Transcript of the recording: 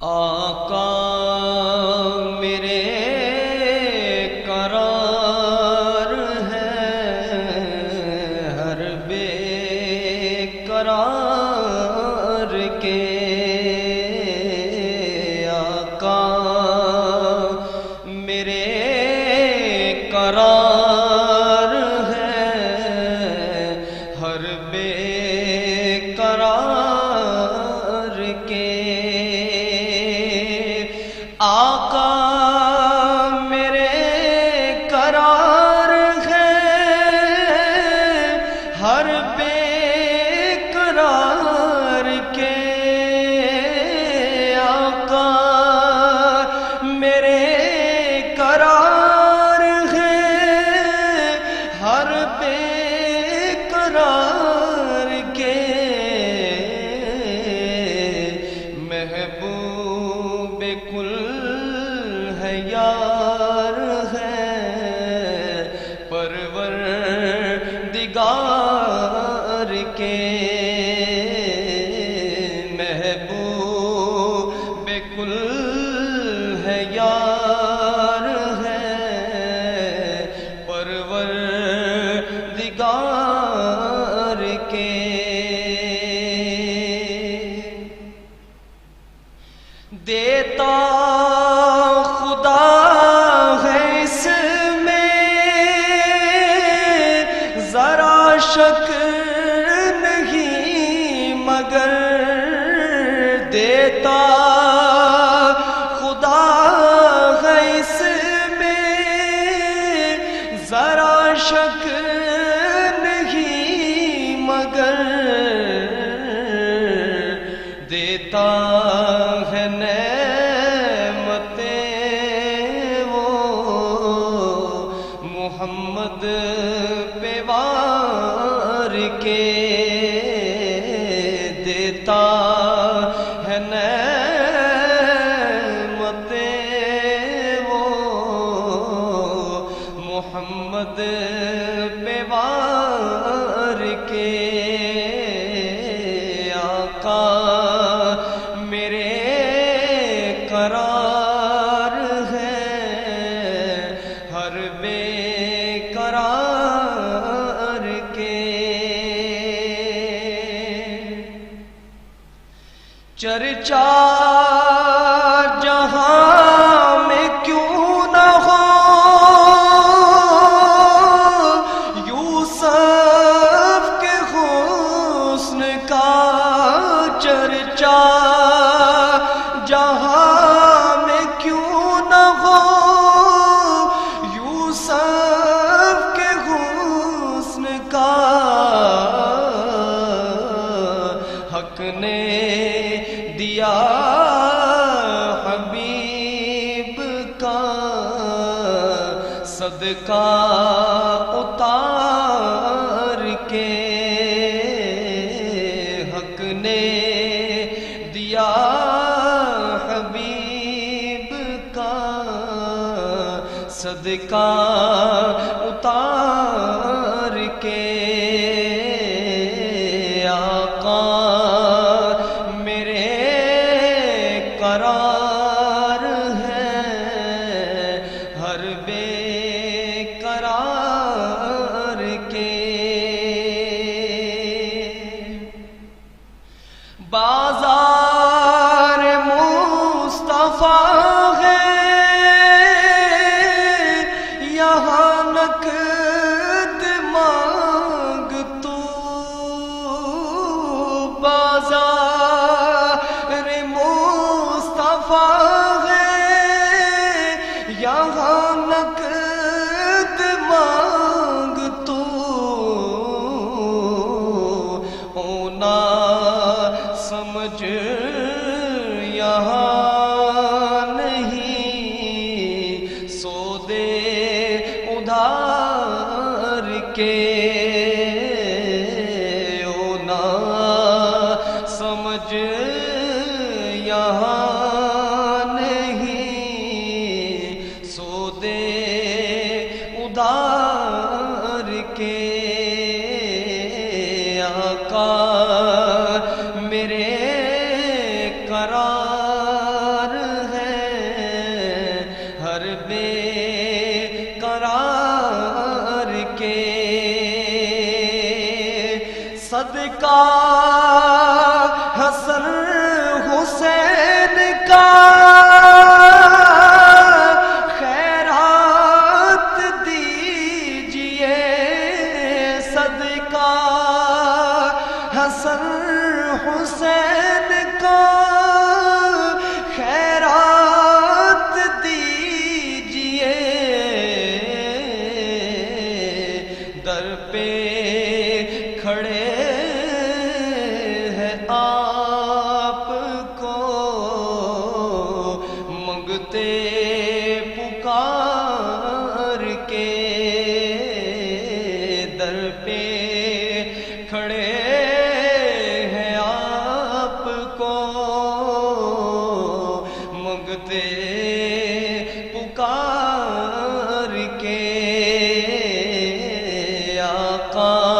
آقا میرے قرار ہے ہر بے قرار کے آقا میرے قرار ہے ہر بے قرار کے آقا میرے قرار ہے ہر بے قرار کے آقا میرے قرار ہے ہر بے قرار کے محبوب کل ہے یار ہے پروردگار کے محبوب کل ہے یار ہے پروردگار کے دیتا خدا ہے اس میں ذرا شک نہیں مگر دیتا خدا ہے اس میں ذرا شک نہیں مگر دیتا ہے نعمتیں وہ محمد پہ وار کے دیتا ہے نعمتیں وہ محمد پہ وار کے آقا میرے قرار ہے ہر بے قرار کے چرچا جہاں میں کیوں نہ ہو یوسف کے حسن کا چرچا جہاں میں کیوں نہ ہو یوسف کے حسن کا حق نے دیا حبیب کا صدقہ اتار کے حق نے دیا حبیب کا صدقہ اتار کے آقا میرے قرار ہے ہر بے قرار کے بازار مصطفیٰ ہے یہاں نقد مانگ تو بازار مصطفیٰ ہے یہاں نقد مانگ تو ہونا سمجھ یہاں نہیں سودے ادھار کے ہونا سمجھ یہاں نہیں سودے ادھار کے آقا میرے قرار حسین کا خیرات دیجئے، در پہ کھڑے ہیں آپ کو منگتے پکار کے، در پہ کھڑے ہیں آپ کو منگتے پکار کے، آقا